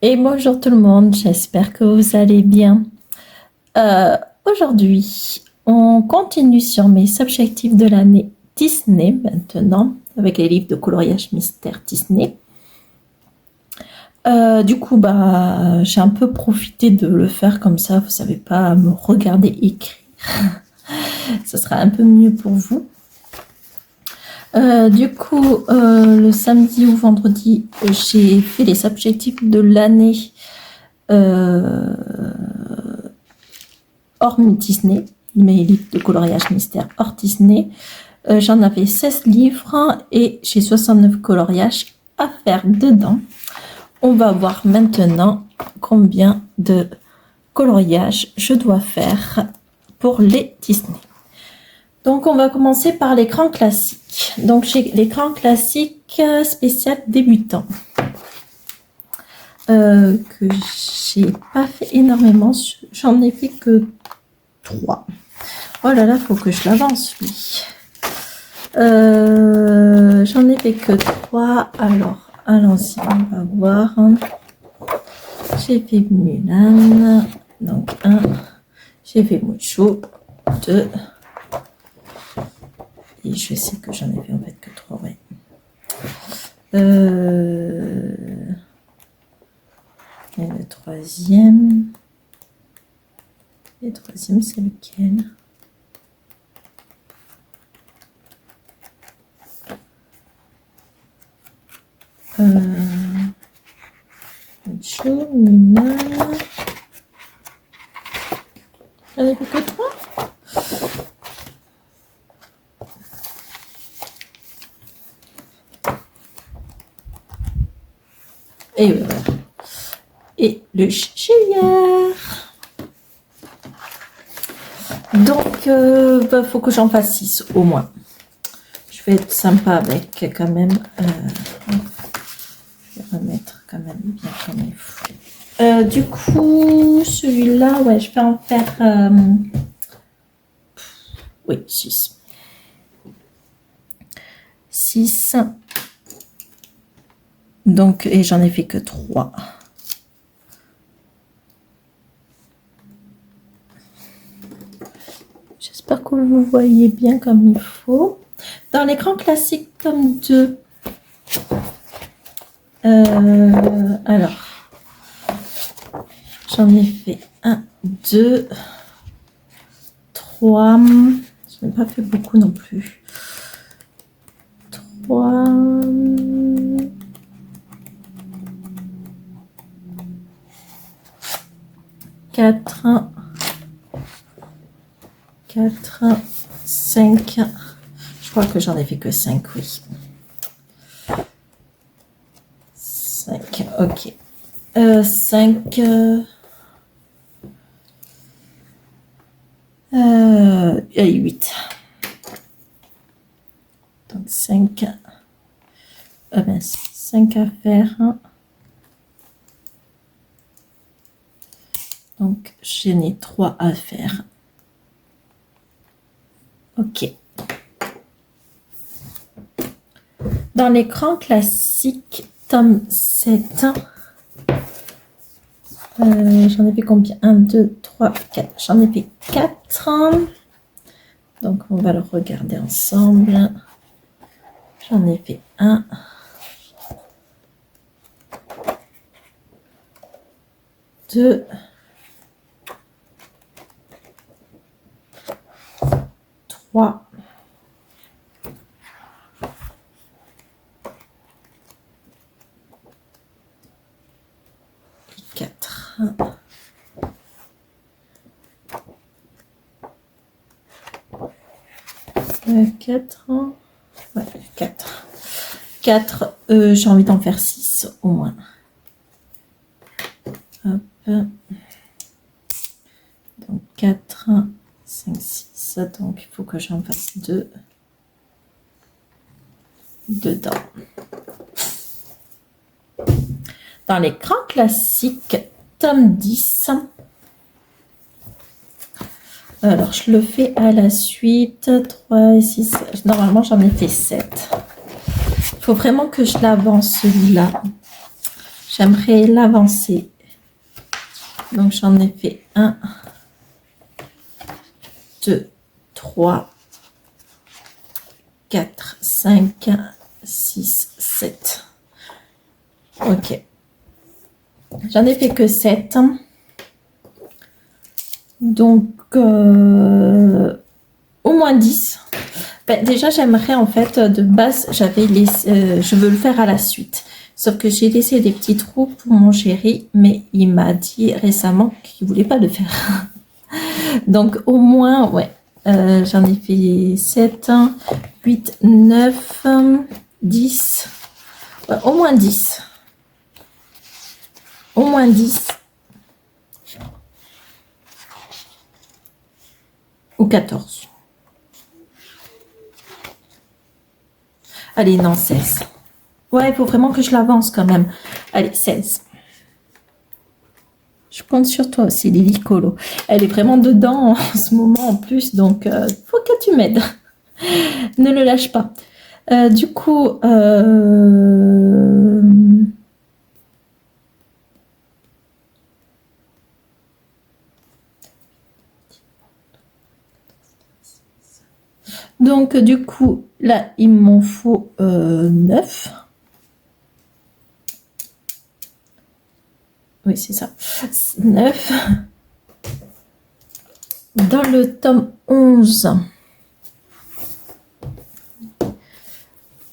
Et bonjour tout le monde, j'espère que vous allez bien. Aujourd'hui, on continue sur mes subjectifs de l'année Disney maintenant, avec les livres de coloriage mystère Disney. Du coup, j'ai un peu profité de le faire comme ça, vous savez pas me regarder écrire. Ce sera un peu mieux pour vous. Le samedi ou vendredi, j'ai fait les subjectifs de l'année hors Disney, mes livres de coloriage mystère hors Disney. J'en avais 16 livres et j'ai 69 coloriages à faire dedans. On va voir maintenant combien de coloriages je dois faire pour les Disney. Donc, on va commencer par l'écran classique. Donc, j'ai l'écran classique spécial débutant. Que j'ai pas fait énormément. J'en ai fait que 3. Oh là là, faut que je l'avance, lui. J'en ai fait que 3. Alors, allons-y, on va voir. J'ai fait Mulan. Donc, 1. J'ai fait Mushu. 2. Et je sais que j'en ai fait en fait que 3, ouais. Et le troisième. Le troisième, c'est lequel? Mushu, Mulan. J'en ai fait que 3. Et voilà. Et le chilière. Donc, faut que j'en fasse 6 au moins. Je vais être sympa avec quand même. Je vais remettre quand même bien comme il faut. Du coup, celui-là, ouais, je vais en faire... oui, 6. 6. Donc, et j'en ai fait que 3. J'espère que vous voyez bien comme il faut. Dans l'écran classique, tome 2. Alors, j'en ai fait 1, 2, 3. Je n'ai pas fait beaucoup non plus. 3. 4. 4, 5. Je crois que j'en ai fait que 5, oui. 5, ok. 5. Et 8. Donc 5. 5 à faire. Donc j'en ai 3 à faire. Ok. Dans l'écran classique, tome 7, j'en ai fait combien? 1, 2, 3, 4. J'en ai fait 4. Donc, on va le regarder ensemble. J'en ai fait 1. 2. 3. 4. 4. Ouais, 4. 4. J'ai envie d'en faire 6 au moins. Hop. Donc 4, 5, 6. Donc il faut que j'en fasse 2 dedans. Dans l'écran classique, tome 10. Alors, je le fais à la suite. 3 et 6. Normalement, j'en ai fait 7. Il faut vraiment que je l'avance celui-là. j'aimerais l'avancer. Donc, j'en ai fait 1, 2, 3, 4, 5, 6, 7. Ok. J'en ai fait que 7. Donc, au moins 10. Ben, déjà, j'aimerais en fait, de base, je veux le faire à la suite. Sauf que j'ai laissé des petits trous pour mon chéri, mais il m'a dit récemment qu'il voulait pas le faire. Donc, au moins, ouais, j'en ai fait 7, 8, 9, 10. Ouais, au moins 10. Au moins 10. Ou 14. Allez, non, 16. Ouais, il faut vraiment que je l'avance quand même. Allez, 16. Je compte sur toi aussi, Lily Colo. Elle est vraiment dedans en ce moment en plus, donc faut que tu m'aides. Ne le lâche pas. Du coup, là, il m'en faut 9. Oui, c'est ça. 9. Dans le tome 11,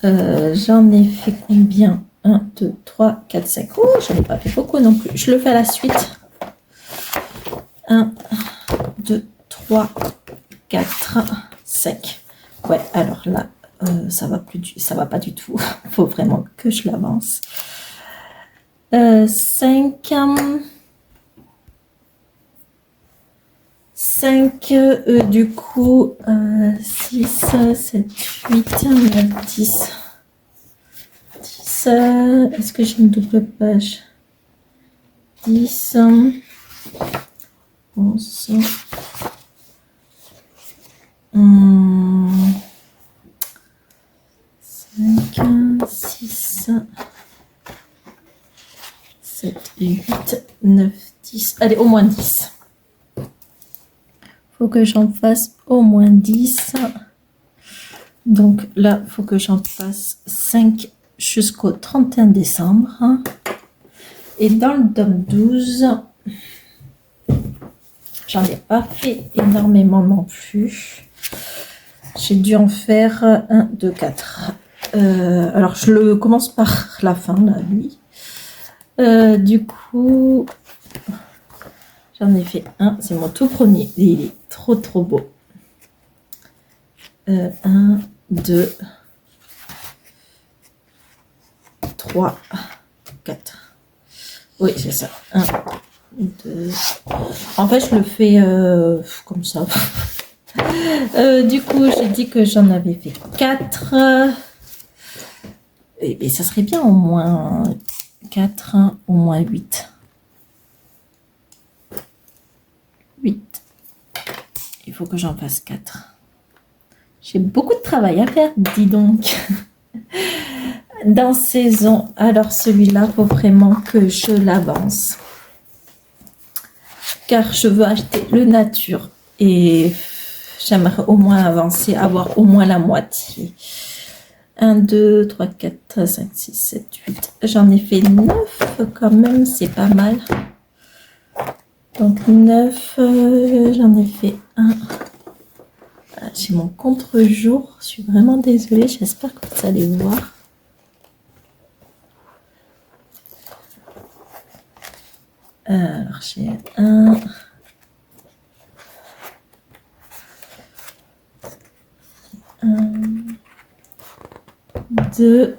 j'en ai fait combien? 1, 2, 3, 4, 5. Oh, j'en ai pas fait beaucoup non plus. Je le fais à la suite. 1, 2, 3, 4, 5. Ouais, alors là, ça va pas du tout. Il faut vraiment que je l'avance. 5, du coup, 6, 7, 8, 9, 10. 10, est-ce que j'ai une double page? 10, 11, 5, 6, 7, 8, 9, 10. Allez, au moins 10. Faut que j'en fasse au moins 10. Donc là, il faut que j'en fasse 5 jusqu'au 31 décembre. Et dans le tome 12, j'en ai pas fait énormément non plus. J'ai dû en faire 1, 2, 4. Alors, je le commence par la fin, là, lui. Du coup, j'en ai fait un. C'est mon tout premier. Et il est trop, trop beau. 1, 2, 3, 4. Oui, c'est ça. 1, 2. En fait, je le fais comme ça. Du coup, j'ai dit que j'en avais fait 4. Et ça serait bien au moins 4, au moins 8. 8. Il faut que j'en fasse 4. J'ai beaucoup de travail à faire, dis donc. Dans saison, alors celui-là, il faut vraiment que je l'avance. Car je veux acheter le nature. Et j'aimerais au moins avancer, avoir au moins la moitié. 1, 2, 3, 4, 5, 6, 7, 8. J'en ai fait 9 quand même, c'est pas mal. Donc 9, j'en ai fait 1. J'ai mon contre-jour. Je suis vraiment désolée, j'espère que vous allez voir. Alors j'ai 1. 2.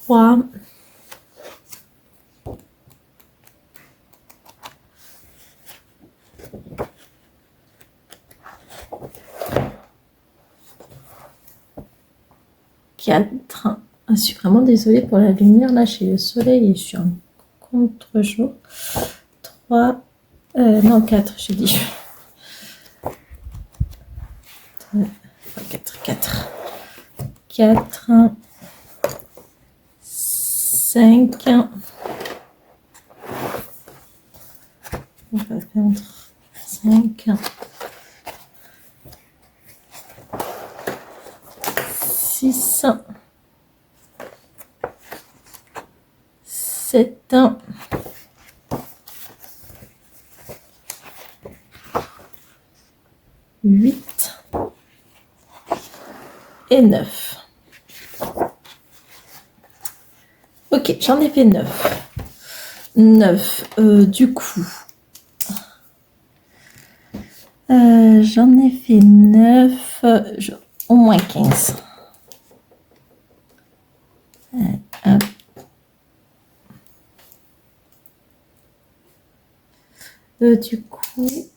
3. 4. Je suis vraiment désolée pour la lumière. Là, j'ai le soleil et je suis en contre-jour. 3, Non, 4, j'ai dit. 4, 4. 4, 5. On va faire 5, 6, 7, 8 et 9. Ok, j'en ai fait 9. 9, du coup, j'en ai fait 9, au moins 15. Hop. Du coup,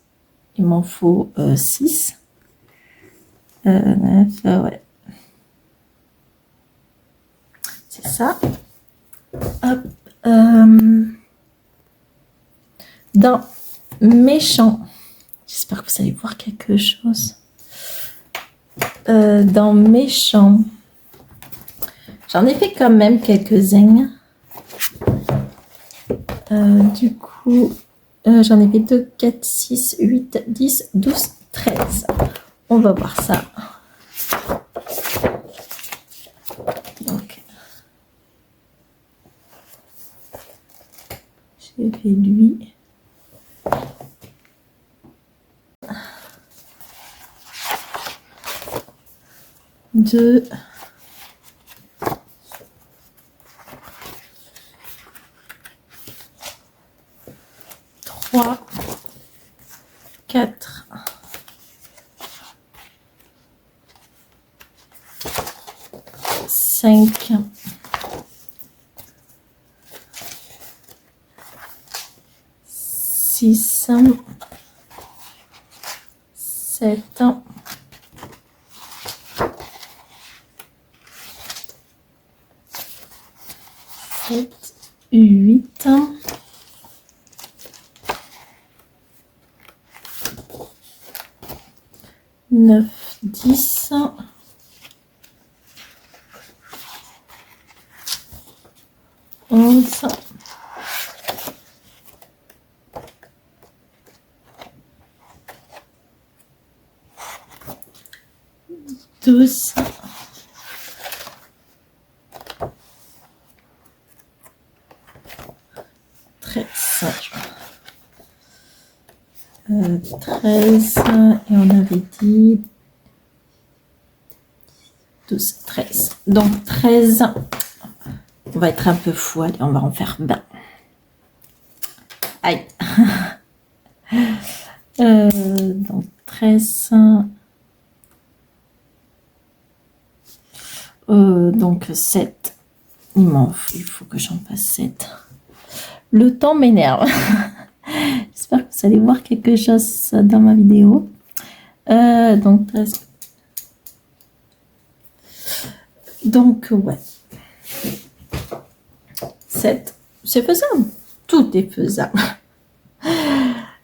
il m'en faut 6. 9, ouais. C'est ça. Hop. Dans méchant. J'espère que vous allez voir quelque chose. Dans méchant. J'en ai fait quand même quelques-uns. Du coup, j'en ai fait 2, 4, 6, 8, 10, 12, 13. On va voir ça. Donc, j'ai fait lui. Deux. 3, 4, 5, 6, 7, 8, 9, 10, 11, 12, 13. 13 et on avait dit 12, 13. Donc 13, on va être un peu fou, allez, on va en faire 20. Aïe. Donc 13. Donc 7. Il faut que j'en fasse 7. Le temps m'énerve. J'espère que vous allez voir quelque chose dans ma vidéo. Donc 13. Donc ouais. 7. C'est faisable. Tout est faisable.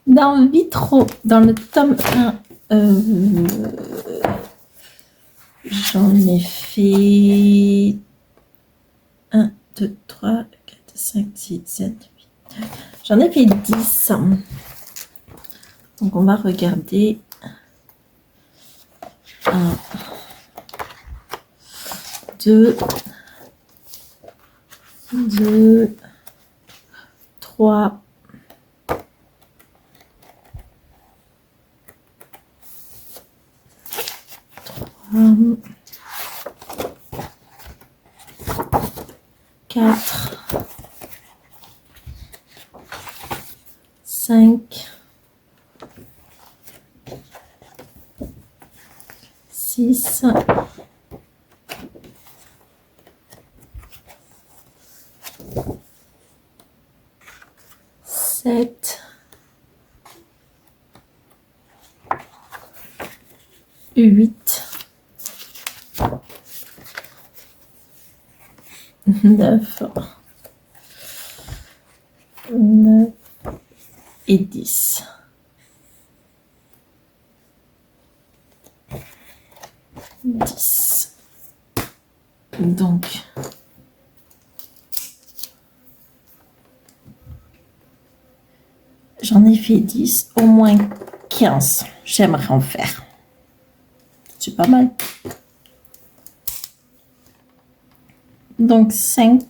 Dans Vitro, dans le tome 1, j'en ai fait 1, 2, 3, 4, 5, 6, 7, 8. J'en ai fait 10. Donc on va regarder. 1, 2, 2, 3, 4, 5, 6, 7, 8, 9 et et 10. Donc, j'en ai fait 10, au moins 15. J'aimerais en faire. C'est pas mal. Donc, 5,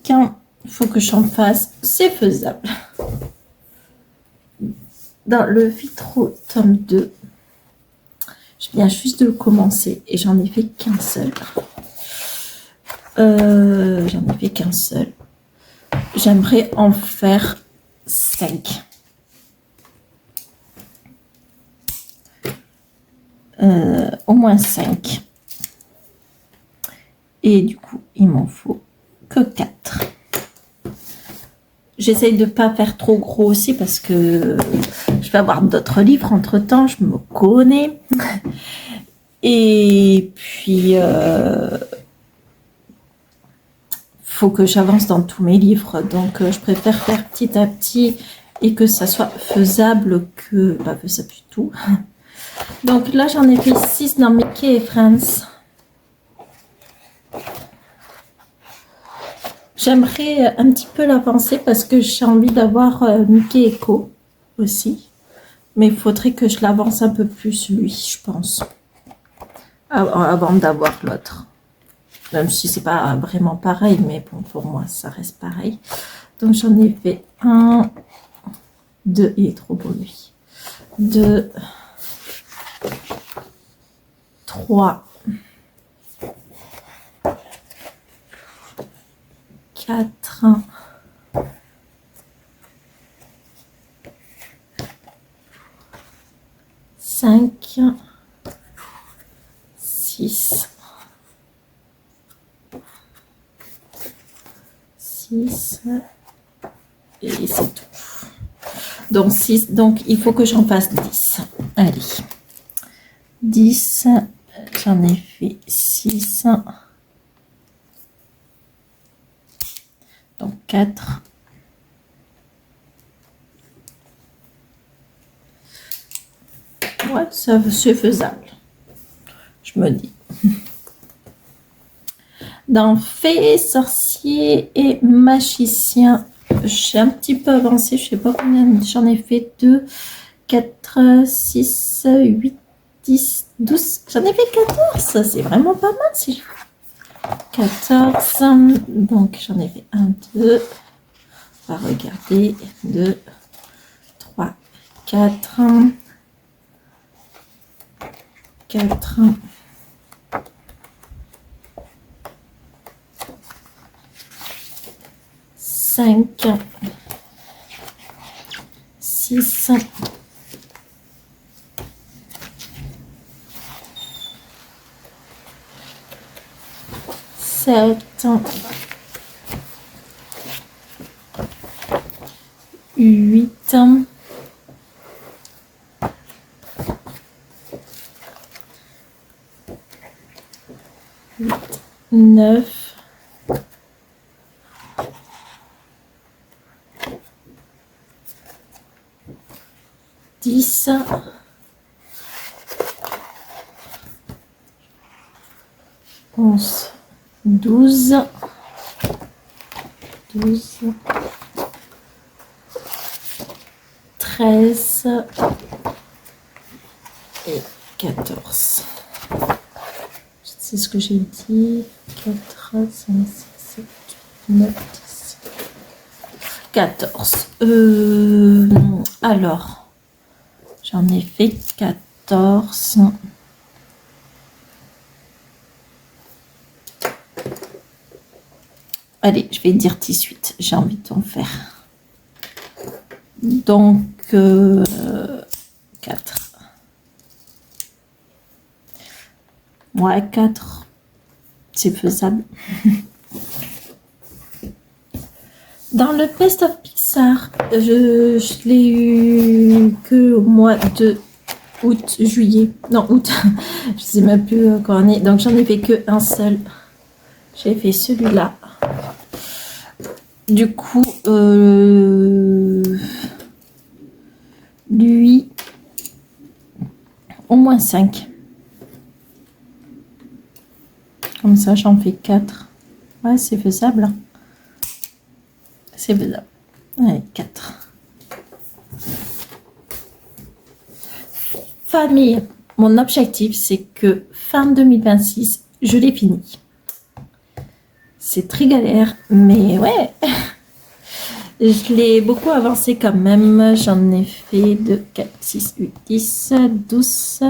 il faut que j'en fasse. C'est faisable. Dans le Vitro tome 2, je viens juste de le commencer et j'en ai fait qu'un seul. J'en ai fait qu'un seul. J'aimerais en faire 5. Au moins 5. Et du coup, il m'en faut que 4. J'essaye de ne pas faire trop gros aussi parce que je vais avoir d'autres livres entre-temps, je me connais. Et puis, faut que j'avance dans tous mes livres. Donc, je préfère faire petit à petit et que ça soit faisable que pas faisable du tout. Donc là, j'en ai fait 6 dans Mickey et Friends. J'aimerais un petit peu l'avancer parce que j'ai envie d'avoir Mickey Echo aussi. Mais il faudrait que je l'avance un peu plus, lui, je pense. Avant d'avoir l'autre. Même si c'est pas vraiment pareil, mais bon, pour moi, ça reste pareil. Donc, j'en ai fait 1, 2, il est trop beau, lui. 2, 3, 4, 5, 6, et c'est tout. Donc 6, donc il faut que j'en fasse 10. Allez. 10, j'en ai fait 6. Donc 4. Ouais, ça c'est faisable. Je me dis. Dans Fées, Sorciers et Magiciens, j'ai un petit peu avancé. Je sais pas combien. J'en ai fait 2, 4, 6, 8, 10, 12. J'en ai fait 14. C'est vraiment pas mal. Si 14. Donc, j'en ai fait 1, 2. On va regarder. 2, 3, 4. 4. 5, 6, 7, 8, 9, 10, 11, 12, 13 et 14. C'est ce que j'ai dit. 4, 5, 6, 7, 8, 9, 10. 14. Alors, j'en ai fait 14. Allez, je vais dire 18. J'ai envie d'en faire. Donc, 4. Ouais, 4. C'est faisable. Dans le Best of Pixar, je l'ai eu que au mois de août, juillet. Non, août. Je sais même plus quand on est. Donc, j'en ai fait que un seul. J'ai fait celui-là. Du coup, moins 5. Comme ça, j'en fais 4. Ouais, c'est faisable. C'est faisable. Allez, 4. Famille, mon objectif, c'est que fin 2026, je l'ai fini. C'est très galère, mais ouais. Je l'ai beaucoup avancé quand même. J'en ai fait de 4, 6, 8, 10, 12,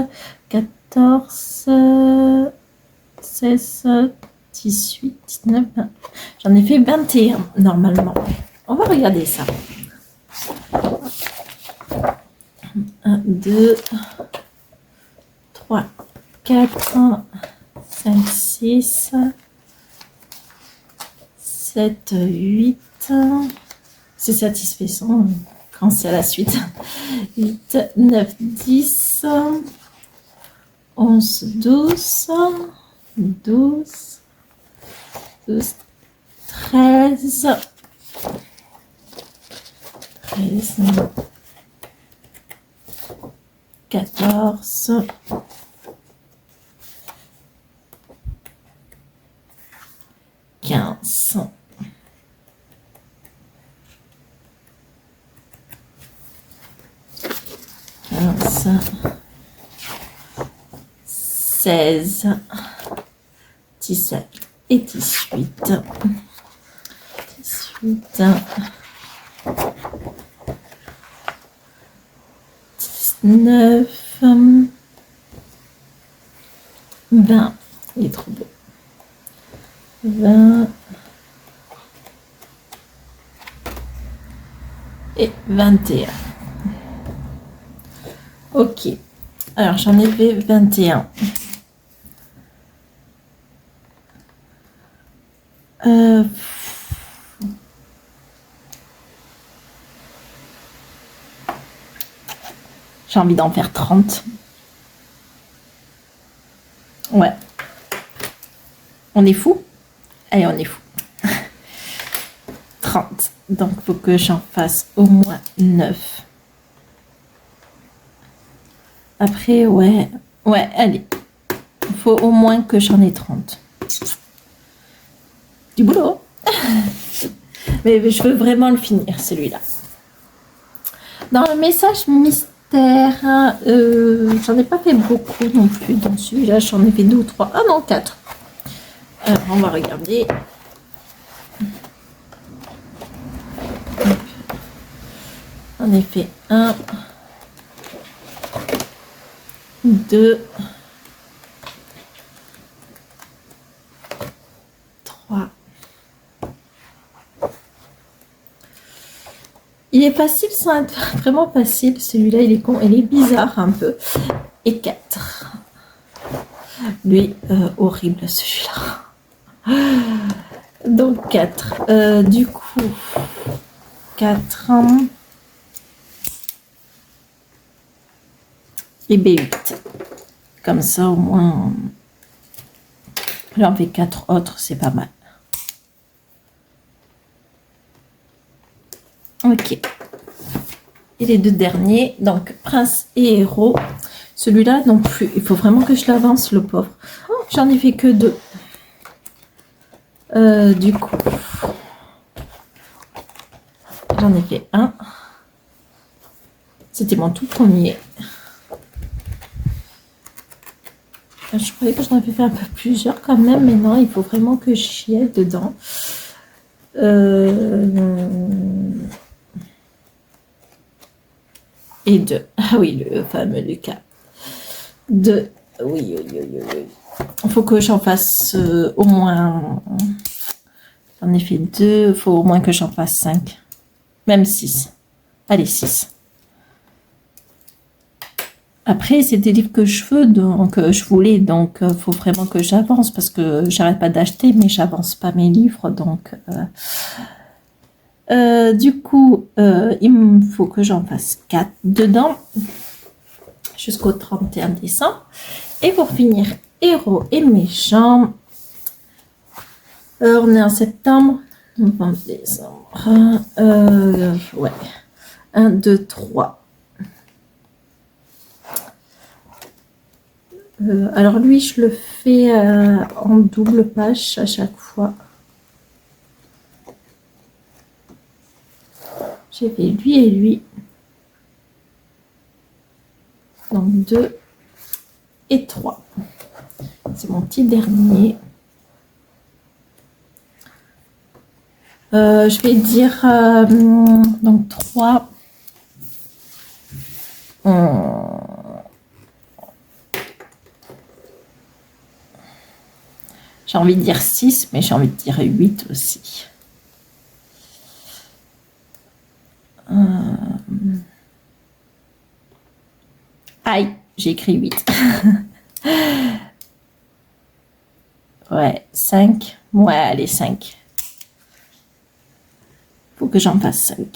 14, 16, 18, 19, 20. J'en ai fait 21 normalement. On va regarder ça. 1, 2, 3, 4, 5, 6, 7, 8. C'est satisfaisant quand c'est à la suite. 8, 9, 10, 11, 12, 12, 12, 13, 13, 14, 15, 16, 17 et 18. 18, 19, 20. Il est trop beau. 20 et 21. Ok. Alors, j'en ai fait 21. J'ai envie d'en faire 30. Ouais. On est fou? Allez, on est fou. 30. Donc, il faut que j'en fasse au moins 9. Après, ouais. Ouais, allez. Il faut au moins que j'en ai 30. Du boulot. Mais je veux vraiment le finir, celui-là. Dans le message mystère, j'en ai pas fait beaucoup non plus dans celui-là. J'en ai fait 2 ou 3. Ah non, 4. Alors, on va regarder. En effet, 1, 2, 3. Il est facile sans être vraiment facile. Celui-là, il est bizarre un peu. Et 4. Lui, horrible celui-là. Donc 4. Du coup, 4. Et B8. Comme ça, au moins, j'en fais 4 autres, c'est pas mal. Ok. Et les 2 derniers, donc prince et héros. Celui-là non plus. Il faut vraiment que je l'avance, le pauvre. Oh, j'en ai fait que 2. Du coup, j'en ai fait 1. C'était mon tout premier. Je croyais que j'en avais fait un peu plusieurs quand même, mais non, il faut vraiment que j'y aille dedans. Et 2. Ah oui, le fameux Lucas. 2. Oui. Il faut que j'en fasse au moins... J'en ai fait 2. Il faut au moins que j'en fasse 5. Même 6. Allez, 6. Après, c'est des livres que je veux, donc je voulais, donc il faut vraiment que j'avance parce que j'arrête pas d'acheter, mais j'avance pas mes livres, donc du coup, il me faut que j'en fasse 4 dedans jusqu'au 31 décembre. Et pour finir, héros et méchants, on est en septembre, novembre, décembre, ouais, 1, 2, 3. Alors lui, je le fais en double page à chaque fois. J'ai fait lui et lui. Donc 2 et 3. C'est mon petit dernier. Je vais dire donc 3. J'ai envie de dire 6, mais j'ai envie de dire 8 aussi. Aïe, j'ai écrit 8. Ouais, 5. Ouais, allez, 5. Faut que j'en fasse 5.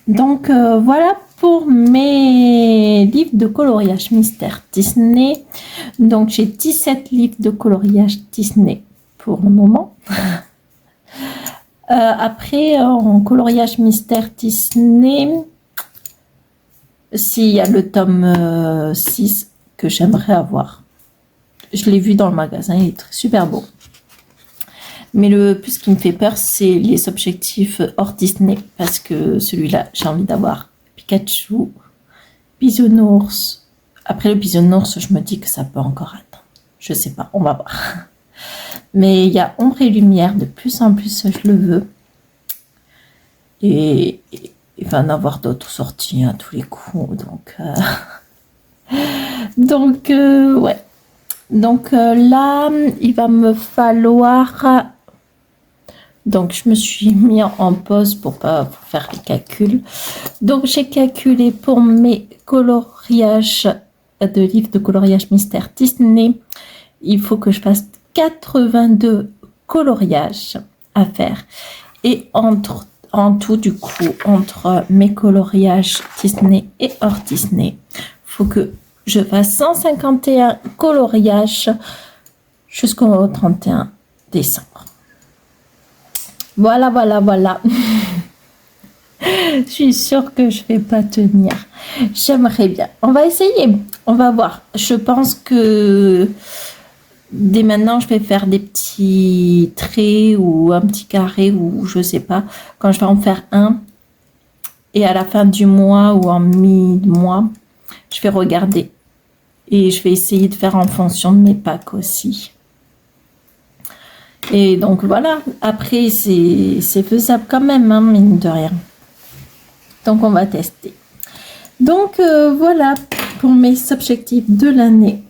Donc, voilà pour mes livres de coloriage mystère Disney. Donc, j'ai 17 livres de coloriage Disney pour le moment. Après, en coloriage mystère Disney, s'il y a le tome 6 que j'aimerais avoir. Je l'ai vu dans le magasin, il est super beau. Mais le plus qui me fait peur, c'est les objectifs hors Disney. Parce que celui-là, j'ai envie d'avoir Pikachu, Bisounours. Après le Bisounours, je me dis que ça peut encore attendre. Je sais pas, on va voir. Mais il y a Ombre et Lumière, de plus en plus, je le veux. Et il va en avoir d'autres sorties à tous les coups. Donc, ouais. Donc là, il va me falloir... Donc, je me suis mis en pause pour pas faire les calculs. Donc, j'ai calculé pour mes coloriages de livres de coloriage mystère Disney. Il faut que je fasse 82 coloriages à faire. Et en tout, du coup, entre mes coloriages Disney et hors Disney, il faut que je fasse 151 coloriages jusqu'au 31 décembre. Voilà. Je suis sûre que je ne vais pas tenir. J'aimerais bien. On va essayer. On va voir. Je pense que dès maintenant, je vais faire des petits traits ou un petit carré ou je ne sais pas. Quand je vais en faire un. Et à la fin du mois ou en mi-mois, je vais regarder. Et je vais essayer de faire en fonction de mes packs aussi. Et donc voilà, après c'est faisable quand même, hein, mine de rien. Donc on va tester. Donc voilà pour mes objectifs de l'année.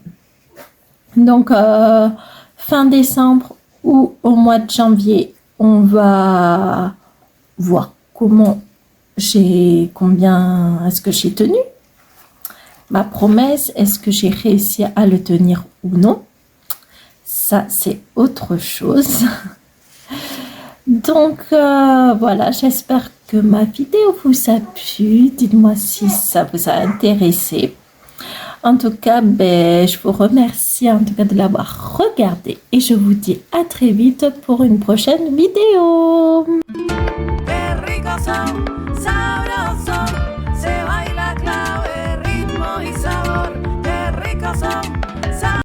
Donc fin décembre ou au mois de janvier, on va voir combien est-ce que j'ai tenu ma promesse, est-ce que j'ai réussi à le tenir ou non. Ça, c'est autre chose. Donc, voilà, j'espère que ma vidéo vous a plu. Dites-moi si ça vous a intéressé. En tout cas, je vous remercie en tout cas de l'avoir regardé. Et je vous dis à très vite pour une prochaine vidéo.